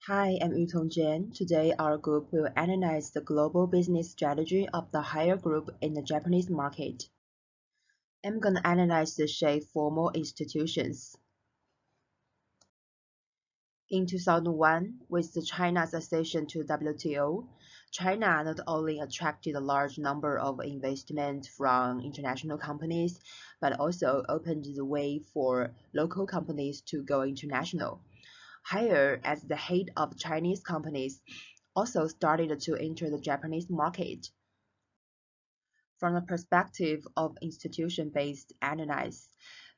Hi, I'm Yutong Jen. Today, our group will analyze the global business strategy of the Haier Group in the Japanese market. I'm going to analyze the shape formal institutions. In 2001, with China's accession to WTO, China not only attracted a large number of investments from international companies, but also opened the way for local companies to go international. Haier, as the head of Chinese companies, also started to enter the Japanese market. From the perspective of institution-based analysis,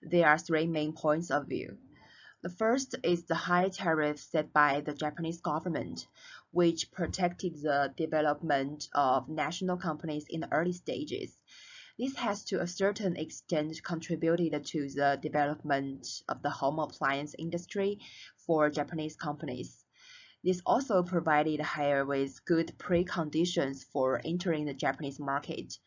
there are three main points of view. The first is the high tariff set by the Japanese government, which protected the development of national companies in the early stages. This has to a certain extent contributed to the development of the home appliance industry for Japanese companies. This also provided Haier with good preconditions for entering the Japanese market.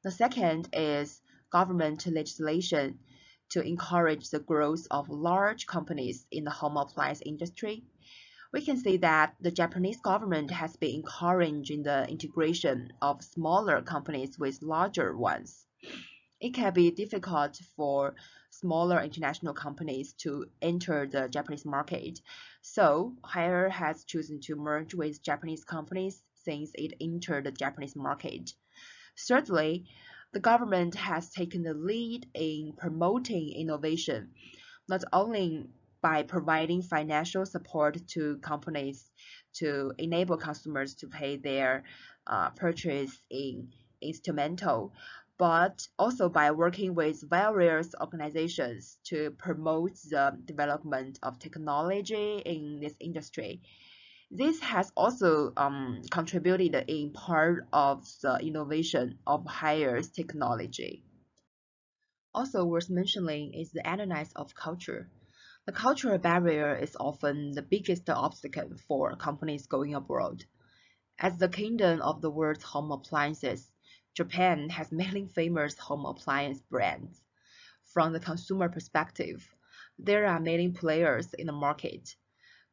The second is government legislation to encourage the growth of large companies in the home appliance industry. We can see that the Japanese government has been encouraging the integration of smaller companies with larger ones. It can be difficult for smaller international companies to enter the Japanese market. So, Haier has chosen to merge with Japanese companies since it entered the Japanese market. Thirdly, the government has taken the lead in promoting innovation, not only by providing financial support to companies to enable consumers to pay their purchase in instrumental, but also by working with various organizations to promote the development of technology in this industry. This has also contributed in part of the innovation of Haier's technology. Also worth mentioning is the analysis of culture. The cultural barrier is often the biggest obstacle for companies going abroad. As the kingdom of the world's home appliances, Japan has many famous home appliance brands. From the consumer perspective, there are many players in the market.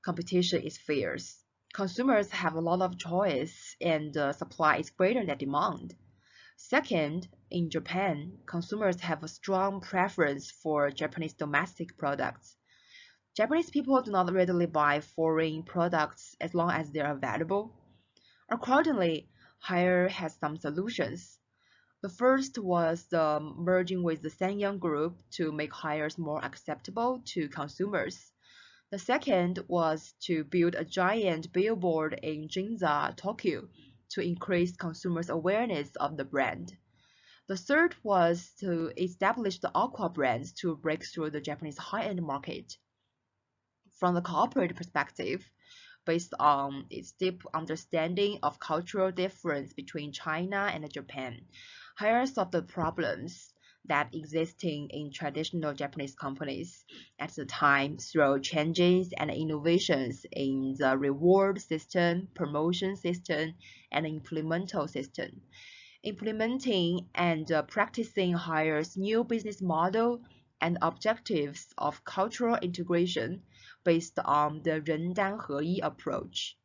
Competition is fierce. Consumers have a lot of choice and the supply is greater than demand. Second, in Japan, consumers have a strong preference for Japanese domestic products. Japanese people do not readily buy foreign products as long as they are available. Accordingly, Haier has some solutions. The first was the merging with the Sanyang Group to make Haiers more acceptable to consumers. The second was to build a giant billboard in Ginza, Tokyo, to increase consumers' awareness of the brand. The third was to establish the Aqua brands to break through the Japanese high-end market. From the corporate perspective, based on its deep understanding of cultural difference between China and Japan, Haier solved the problems that existing in traditional Japanese companies at the time through changes and innovations in the reward system, promotion system, and implemental system. Implementing and practicing Haier's new business model and objectives of cultural integration based on the 人单合一 approach.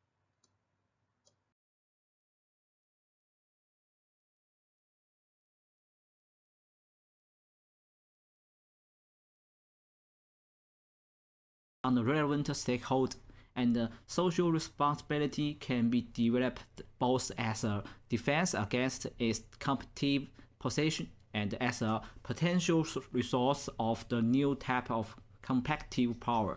On the relevant stakeholder, and social responsibility can be developed both as a defense against its competitive position and as a potential resource of the new type of competitive power.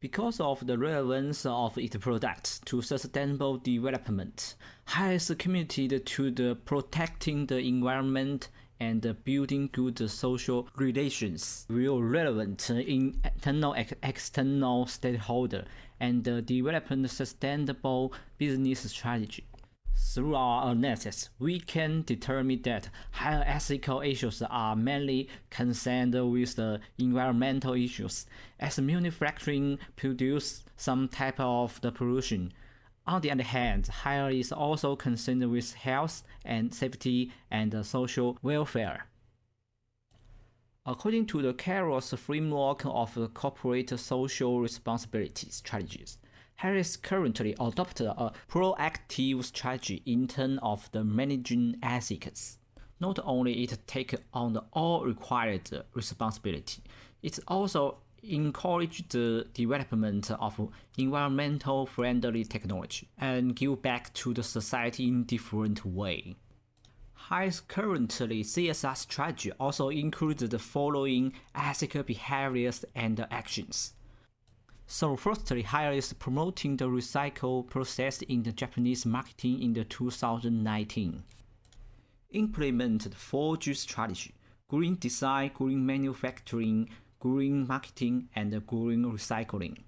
Because of the relevance of its products to sustainable development, Haier is committed to the protecting the environment and building good social relations with relevant internal and external stakeholders and developing sustainable business strategy. Through our analysis, we can determine that higher ethical issues are mainly concerned with the environmental issues, as manufacturing produces some type of the pollution. On the other hand, higher is also concerned with health and safety and social welfare. According to the Kairos framework of corporate social responsibility strategies, Harris currently adopted a proactive strategy in terms of the managing ethics. Not only it takes on all required responsibility, it also encouraged the development of environmental friendly technology and give back to the society in different way. Harris currently CSR strategy also includes the following ethical behaviors and actions. So firstly, Harris is promoting the recycle process in the Japanese marketing in the 2019. Implement the 4G strategy: green design, green manufacturing, green marketing, and green recycling.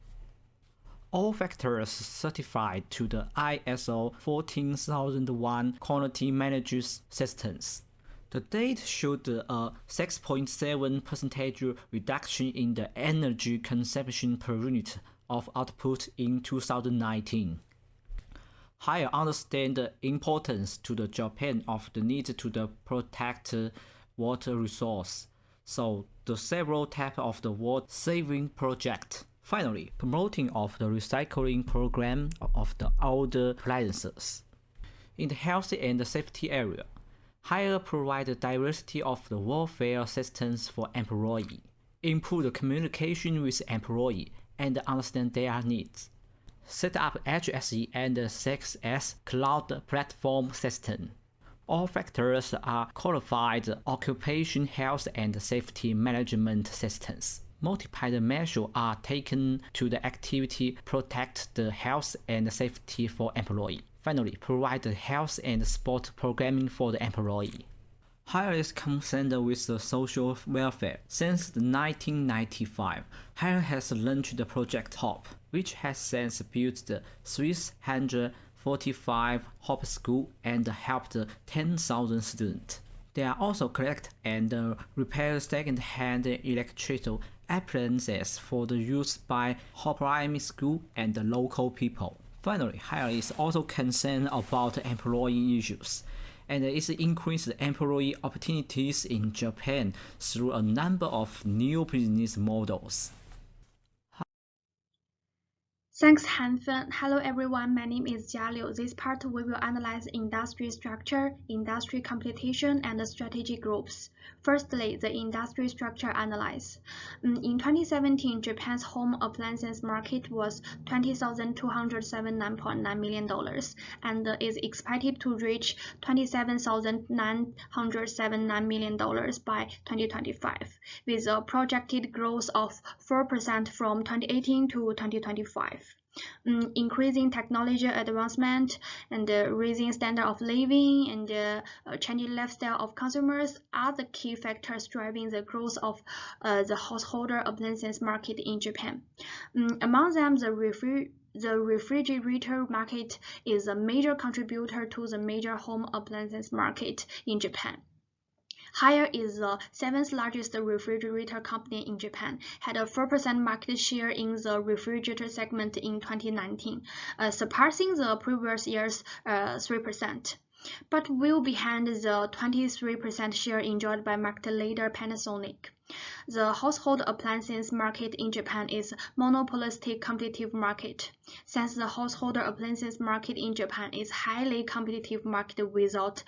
All factors certified to the ISO 14001 quality management systems. The data showed a 6.7% reduction in the energy consumption per unit of output in 2019. Higher understand the importance to the Japan of the need to protect water resource. So the several types of the water saving project. Finally, promoting of the recycling program of the older appliances. In the health and safety area, Hire provide diversity of the welfare systems for employee, improve the communication with employee and understand their needs. Set up HSE and 6S cloud platform system. All factors are qualified occupation health and safety management systems. Multiple measures are taken to the activity protect the health and safety for employee. Finally, provide the health and sport programming for the employee. Hire is concerned with the social welfare. Since 1995, Hire has launched the Project HOPE, which has since built the 345 HOPE school and helped 10,000 students. They are also collect and repair second-hand electrical appliances for the use by HOPE primary school and the local people. Finally, Hire is also concerned about employee issues, and it increased employee opportunities in Japan through a number of new business models. Thanks, Hanfen. Hello everyone, my name is Jia Liu. This part we will analyze industry structure, industry competition, and strategy groups. Firstly, the industry structure analysis. In 2017, Japan's home appliances market was $20,279.9 million and is expected to reach $27,979 million by 2025, with a projected growth of 4% from 2018 to 2025. Increasing technology advancement and raising standard of living and changing lifestyle of consumers are the key factors driving the growth of the householder appliances market in Japan. Among them, the refrigerator market is a major contributor to the major home appliances market in Japan. Hire is the 7th largest refrigerator company in Japan, had a 4% market share in the refrigerator segment in 2019, surpassing the previous year's 3%. But well behind the 23% share enjoyed by market leader Panasonic. The household appliances market in Japan is monopolistic competitive market. Since the household appliances market in Japan is highly competitive market without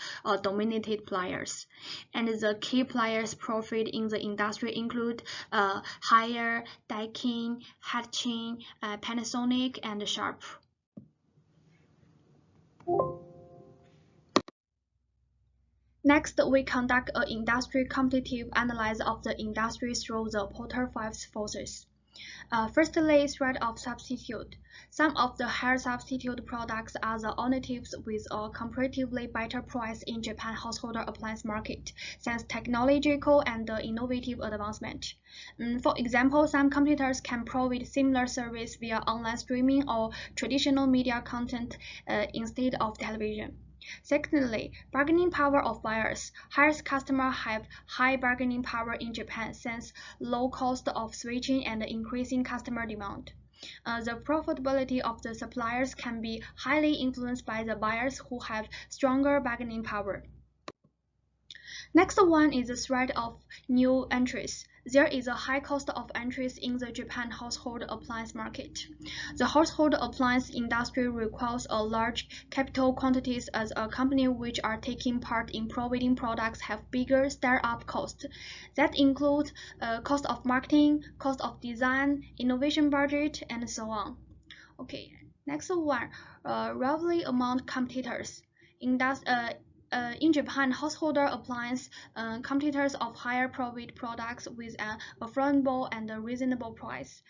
dominated players, and the key players profit in the industry include Haier, Daikin, Hatchin, Panasonic, and Sharp. Next, we conduct an industry competitive analysis of the industry through the Porter 5 forces. Firstly, threat of substitute. Some of the higher substitute products are the alternatives with a comparatively better price in Japan household appliance market, thanks technological and innovative advancement. For example, some competitors can provide similar service via online streaming or traditional media content instead of television. Secondly, bargaining power of buyers. Highest customers have high bargaining power in Japan since low cost of switching and increasing customer demand. The profitability of the suppliers can be highly influenced by the buyers who have stronger bargaining power. Next one is the threat of new entries. there is a high cost of entries in the Japan household appliance market. The household appliance industry requires a large capital quantities as a company which are taking part in providing products have bigger startup costs. That includes cost of marketing, cost of design, innovation budget, and so on. Okay, next one, rivalry among competitors. In Japan, householder appliance competitors of higher profit products with an affordable and a reasonable price,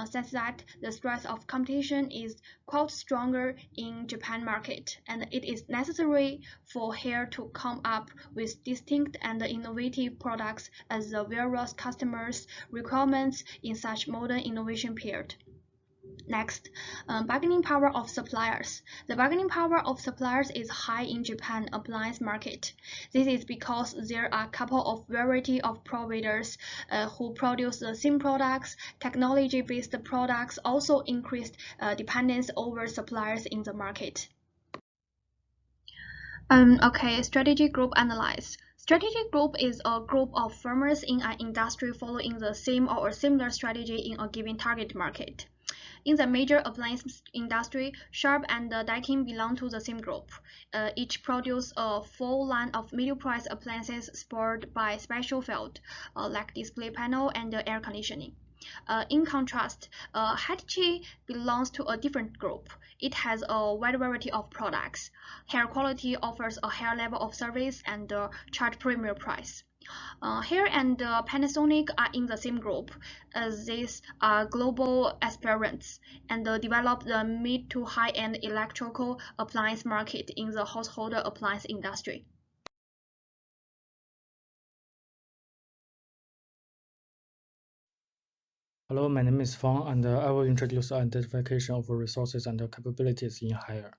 such that the stress of competition is quite stronger in Japan market, and it is necessary for here to come up with distinct and innovative products as the various customers' requirements in such modern innovation period. Next, bargaining power of suppliers. The bargaining power of suppliers is high in Japan appliance market. This is because there are a couple of variety of providers who produce the same products. Technology-based products also increased dependence over suppliers in the market. Okay, strategy group analyze. Strategy group is a group of firms in an industry following the same or a similar strategy in a given target market. In the major appliance industry, Sharp and Daikin belong to the same group. Each produce a full line of middle-price appliances supported by special field, like display panel and air conditioning. In contrast, Hitachi belongs to a different group. It has a wide variety of products. Hair quality offers a higher level of service and charge premium price. Here and Panasonic are in the same group, as these are global aspirants and develop the mid to high-end electrical appliance market in the household appliance industry. Hello, my name is Fang, and I will introduce identification of resources and capabilities in Hire.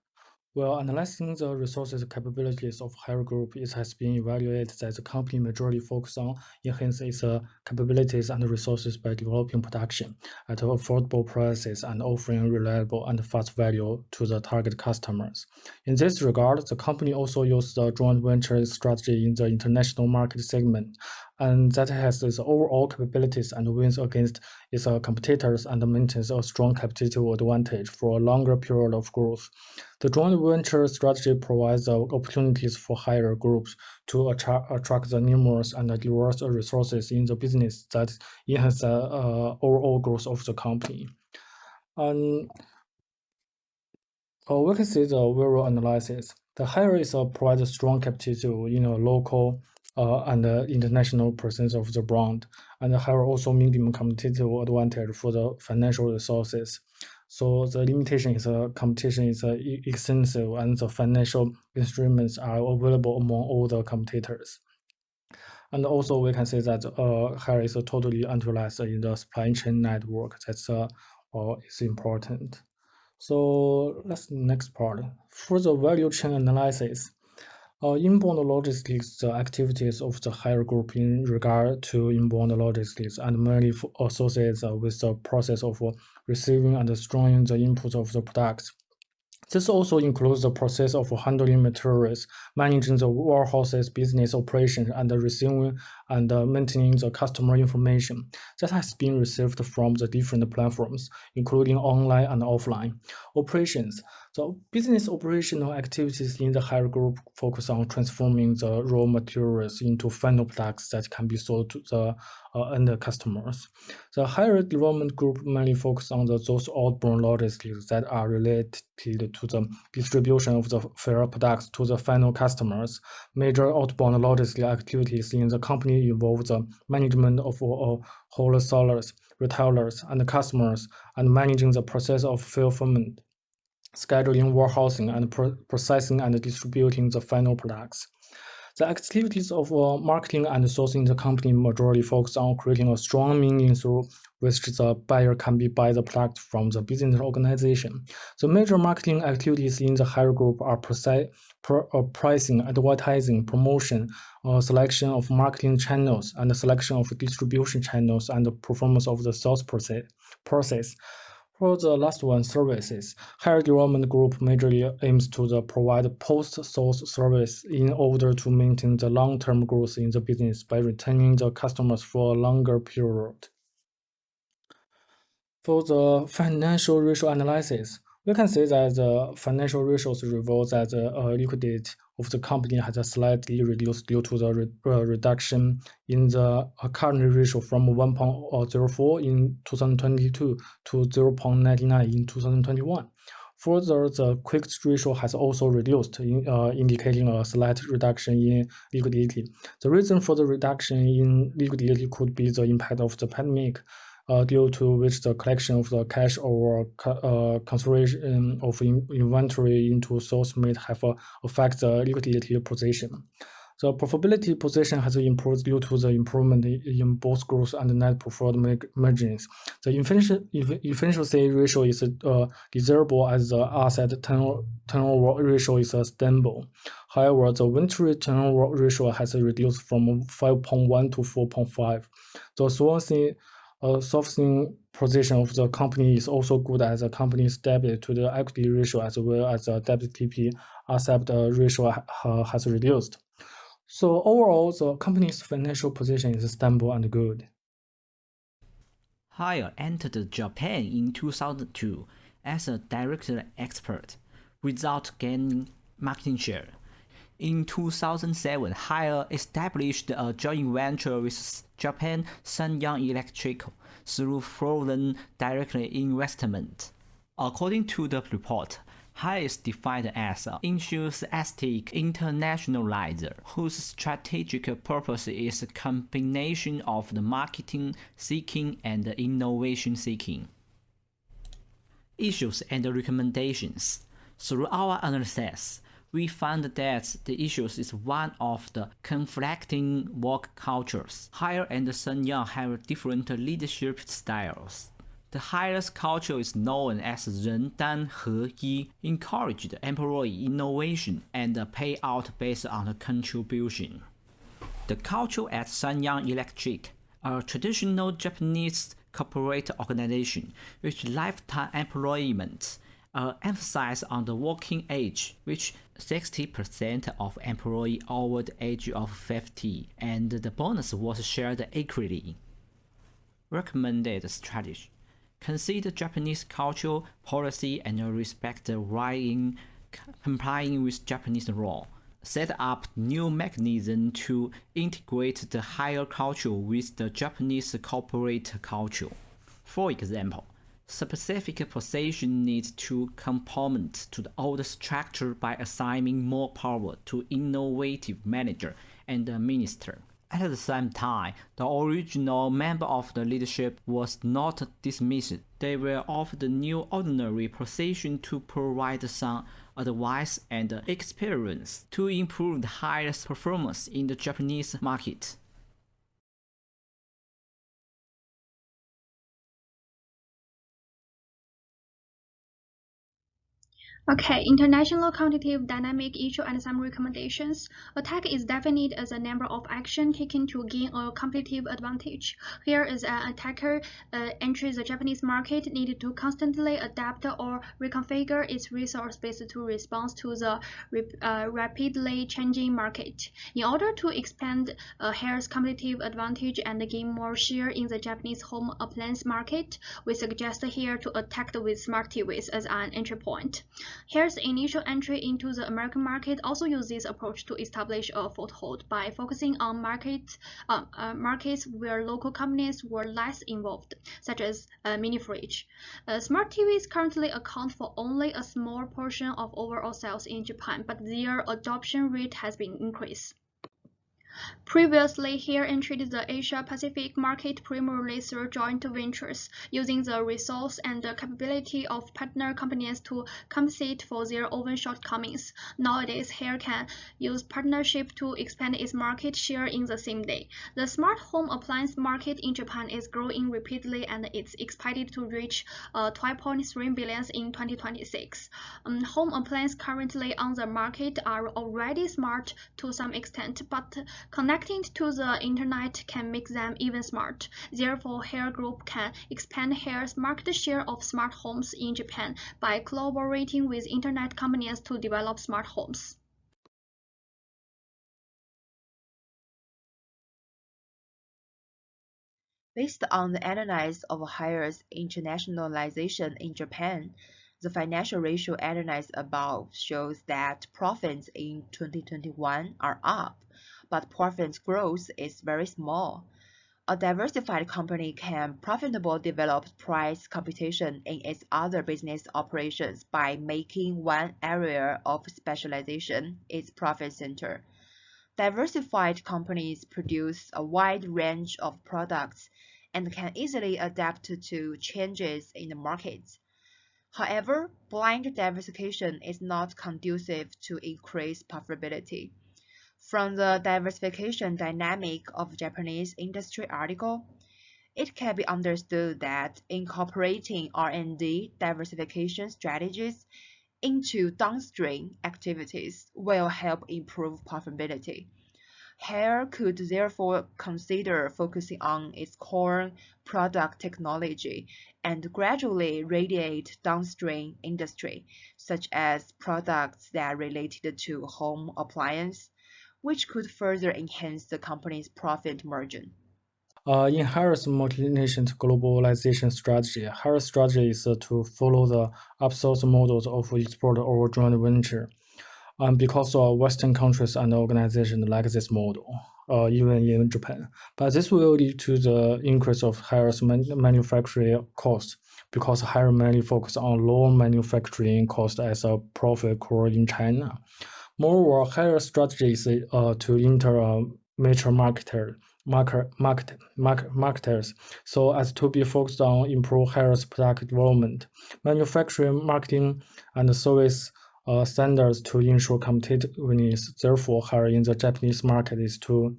While analyzing the resources capabilities of Hire Group, it has been evaluated that the company majorly focuses on enhancing its capabilities and resources by developing production at affordable prices and offering reliable and fast value to the target customers. In this regard, the company also used the joint venture strategy in the international market segment, and that has its overall capabilities and wins against its competitors and maintains a strong competitive advantage for a longer period of growth. The joint venture strategy provides opportunities for Hire groups to attract the numerous and diverse resources in the business that enhance the overall growth of the company. And we can see the overall analysis. The Hire is provides strong competitive, local and international presence of the brand, and Hire also minimum competitive advantage for the financial resources. So the limitation is competition is extensive, and the financial instruments are available among all the competitors. And also we can say that Hire is totally utilized in the supply chain network. That's is important. So let's next part. For the value chain analysis, inbound logistics, the activities of the Hire group in regard to inbound logistics and mainly associated with the process of receiving and storing the inputs of the products. This also includes the process of handling materials, managing the warehouse's business operations, and receiving and maintaining the customer information that has been received from the different platforms, including online and offline. Operations. The business operational activities in the Hire group focus on transforming the raw materials into final products that can be sold to the end customers. The Hire development group mainly focuses on those outbound logistics that are related to the distribution of the fair products to the final customers. Major outbound logistics activities in the company involve the management of wholesalers, retailers, and customers, and managing the process of fulfillment, scheduling, warehousing, and processing and distributing the final products. The activities of marketing and sourcing the company majorly focus on creating a strong meaning through which the buyer can buy the product from the business organization. The major marketing activities in the Hire group are pricing, advertising, promotion, selection of marketing channels, and the selection of distribution channels, and the performance of the sales process. For the last one, services, Haier Development Group majorly aims to provide post-sales service in order to maintain the long-term growth in the business by retaining the customers for a longer period. For the financial ratio analysis, we can say that the financial ratios reveal that the liquidity of the company has slightly reduced due to the reduction in the current ratio from 1.04 in 2022 to 0.99 in 2021. Further, the quick ratio has also reduced, indicating a slight reduction in liquidity. The reason for the reduction in liquidity could be the impact of the pandemic, due to which the collection of the cash or consideration of inventory into sales may have affect the liquidity position. The profitability position has improved due to the improvement in both gross and net profit margins. The efficiency ratio is desirable as the asset turnover ratio is stable. However, the inventory turnover ratio has reduced from 5.1 to 4.5. The sourcing position of the company is also good as the company's debt to the equity ratio as well as the debt TP asset ratio has reduced. So overall, the company's financial position is stable and good. Haier entered Japan in 2002 as a direct expert without gaining market share. In 2007, Haier established a joint venture with Japan Sanyang Electric through foreign direct investment. According to the report, Haier is defined as an enthusiastic internationalizer whose strategic purpose is a combination of the marketing seeking and innovation seeking. Issues and recommendations. Through our analysis, we found that the issues is one of the conflicting work cultures. Haier and Sanyang have different leadership styles. The Haier's culture is known as 人单合一, encouraged employee innovation and payout based on the contribution. The culture at Sanyang Electric, a traditional Japanese corporate organization with lifetime employment, emphasis on the working age, which 60% of employees over the age of 50, and the bonus was shared equally. Recommended strategy. Consider Japanese cultural policy and respect the right in complying with Japanese law. Set up new mechanism to integrate the Haier culture with the Japanese corporate culture. For example, specific position needs to conform to the old structure by assigning more power to innovative manager and minister. At the same time, the original member of the leadership was not dismissed. They were offered the new ordinary position to provide some advice and experience to improve the highest performance in the Japanese market. Okay, international quantitative dynamic issue and some recommendations. Attack is defined as a number of action taken to gain a competitive advantage. Here is an attacker enters the Japanese market needed to constantly adapt or reconfigure its resource base to respond to the rapidly changing market. In order to expand Haier's competitive advantage and gain more share in the Japanese home appliance market, we suggest here to attack with smart TVs as an entry point. Haier's initial entry into the American market also used this approach to establish a foothold by focusing on markets where local companies were less involved, such as mini fridge. Smart TVs currently account for only a small portion of overall sales in Japan, but their adoption rate has been increased. Previously, Haier entered the Asia-Pacific market primarily through joint ventures, using the resource and the capability of partner companies to compensate for their own shortcomings. Nowadays, Haier can use partnership to expand its market share in the same day. The smart home appliance market in Japan is growing rapidly and it's expected to reach 12.3 billion in 2026. Home appliances currently on the market are already smart to some extent, but Connecting to the internet can make them even smart. Therefore, Hair Group can expand Hair's market share of smart homes in Japan by collaborating with internet companies to develop smart homes. Based on the analysis of Hair's internationalization in Japan, the financial ratio analyzed above shows that profits in 2021 are up, but profit growth is very small. A diversified company can profitably develop price competition in its other business operations by making one area of specialization its profit center. Diversified companies produce a wide range of products and can easily adapt to changes in the markets. However, blind diversification is not conducive to increased profitability. From the diversification dynamic of Japanese industry article, it can be understood that incorporating R&D diversification strategies into downstream activities will help improve profitability. Hair could therefore consider focusing on its core product technology and gradually radiate downstream industry, such as products that are related to home appliance, which could further enhance the company's profit margin. In Harris' multinational globalization strategy, Harris' strategy is to follow the outsource models of export or joint venture. Because Western countries and organizations like this model, even in Japan. But this will lead to the increase of Harris manufacturing costs because Harris mainly focus on low manufacturing cost as a profit core in China. Moreover, Harris' strategy is to enter a major marketers so as to be focused on improve Harris product development, manufacturing, marketing, and service standards to ensure competitiveness. Therefore, higher in the Japanese market is to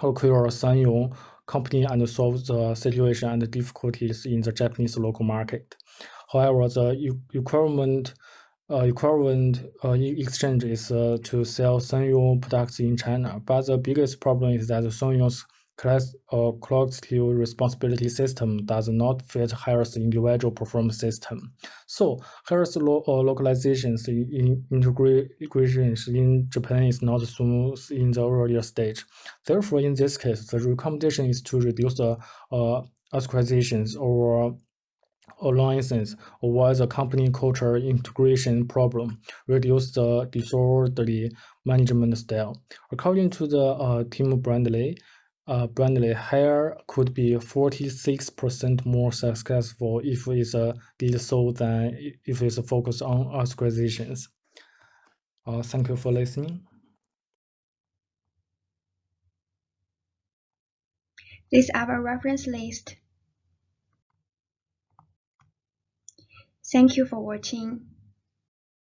acquire a Sanyo company and solve the situation and the difficulties in the Japanese local market. However, the equivalent exchange is to sell Sanyo products in China, but the biggest problem is that Sanyo's collective responsibility system does not fit Harris' individual performance system. So Harris' localizations in integrations in Japan is not smooth in the earlier stage. Therefore, in this case, the recommendation is to reduce the acquisitions or alliances, avoid the company culture integration problem, reduce the disorderly management style. According to the team Brandley, Hair could be 46% more successful if it's did so than if it's focused on acquisitions. Thank you for listening. This is our reference list. Thank you for watching.